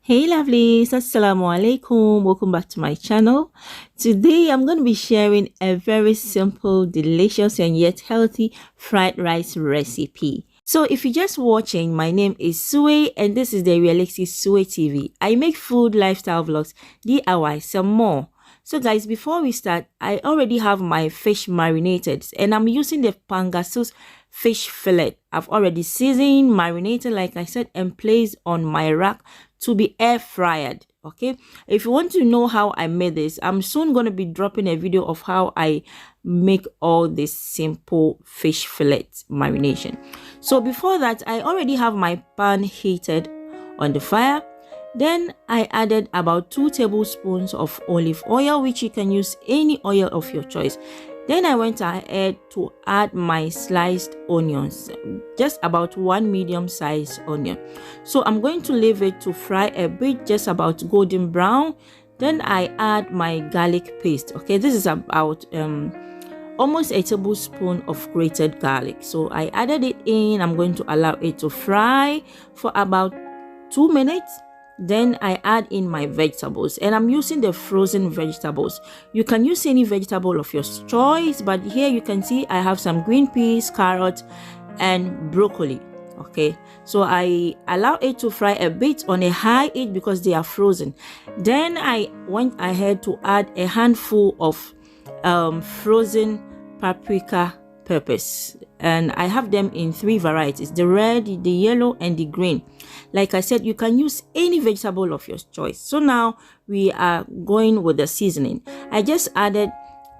Hey lovelies, assalamu alaikum, welcome back to my channel. Today I'm going to be sharing a very simple, delicious and yet healthy fried rice recipe. So if you're just watching, my name is Sue and this is the Realistic Sue TV. I make food, lifestyle vlogs, DIY, some more. So guys, before we start, I already have my fish marinated and I'm using the Pangasus fish fillet. I've already seasoned, marinated like I said, and placed on my rack to be air fried. Okay, if you want to know how I made this, I'm soon going to be dropping a video of how I make all this simple fish fillet marination. So before that, I already have my pan heated on the fire. Then I added about 2 tablespoons of olive oil, which you can use any oil of your choice. Then I went ahead to add my sliced onions, just about 1 medium-sized onion. So I'm going to leave it to fry a bit, just about golden brown. Then I add my garlic paste. Okay, this is about almost a tablespoon of grated garlic. So I added it in. I'm going to allow it to fry for about 2 minutes. Then I add in my vegetables and I'm using the frozen vegetables. You can use any vegetable of your choice, but here you can see I have some green peas, carrots and broccoli. Okay, so I allow it to fry a bit on a high heat because they are frozen. Then I went ahead to add a handful of frozen paprika peppers, and I have them in 3 varieties: the red, the yellow and the green. Like I said, you can use any vegetable of your choice. So now we are going with the seasoning. I just added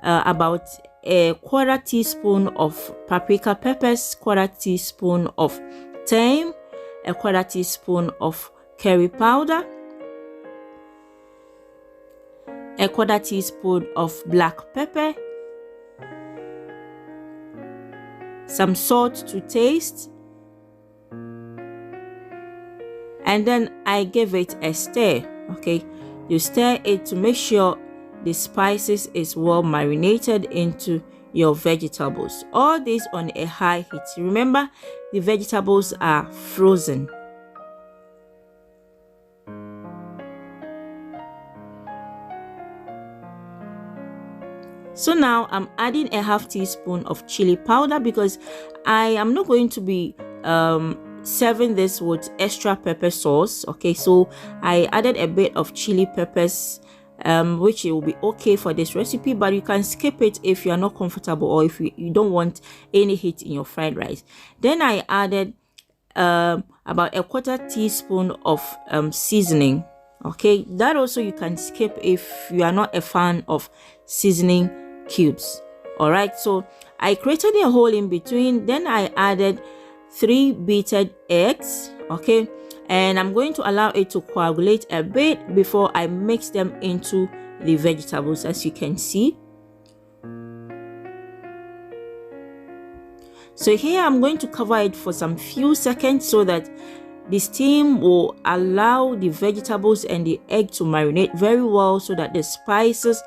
about a 1/4 teaspoon of paprika peppers, 1/4 teaspoon of thyme, a 1/4 teaspoon of curry powder, a 1/4 teaspoon of black pepper, some salt to taste, and then I give it a stir. Okay, you stir it to make sure the spices is well marinated into your vegetables. All this on a high heat. Remember, the vegetables are frozen. So now I'm adding a 1/2 teaspoon of chili powder because I am not going to be serving this with extra pepper sauce. Okay, so I added a bit of chili peppers, which will be okay for this recipe, but you can skip it if you are not comfortable or if you don't want any heat in your fried rice. Then I added about a 1/4 teaspoon of seasoning. Okay, that also you can skip if you are not a fan of seasoning cubes. All right, so I created a hole in between. Then I added 3 beaten eggs. Okay, and I'm going to allow it to coagulate a bit before I mix them into the vegetables, as you can see. So here I'm going to cover it for some few seconds so that the steam will allow the vegetables and the egg to marinate very well, so that the spices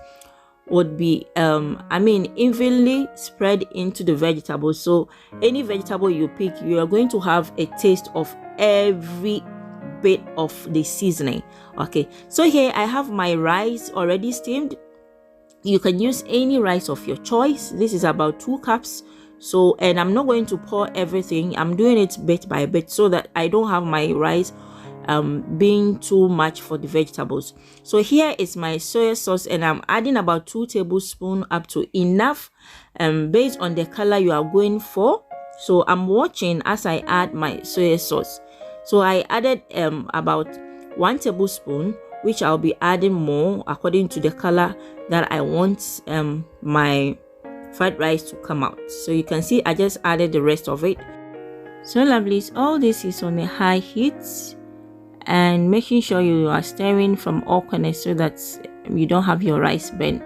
would be evenly spread into the vegetables. So any vegetable you pick, you are going to have a taste of every bit of the seasoning. Okay, so here I have my rice already steamed. You can use any rice of your choice. This is about 2 cups. So, and I'm not going to pour everything. I'm doing it bit by bit so that I don't have my rice being too much for the vegetables. So here is my soy sauce and I'm adding about 2 tablespoons up to enough based on the color you are going for. So I'm watching as I add my soy sauce. So I added about 1 tablespoon, which I'll be adding more according to the color that I want my fried rice to come out. So you can see I just added the rest of it. So lovelies, all this is on a high heat and making sure you are stirring from all corners so that you don't have your rice burn.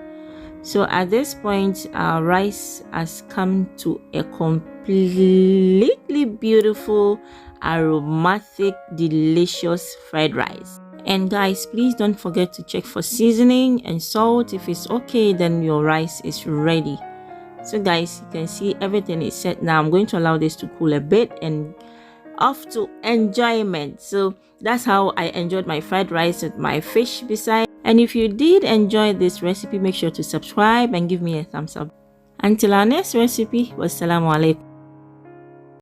So at this point, our rice has come to a completely beautiful, aromatic, delicious fried rice. And guys, please don't forget to check for seasoning and salt. If it's okay, then your rice is ready. So guys, you can see everything is set now. I'm going to allow this to cool a bit and off to enjoyment. So that's how I enjoyed my fried rice with my fish beside. And if you did enjoy this recipe, make sure to subscribe and give me a thumbs up. Until our next recipe, wassalamu alaikum.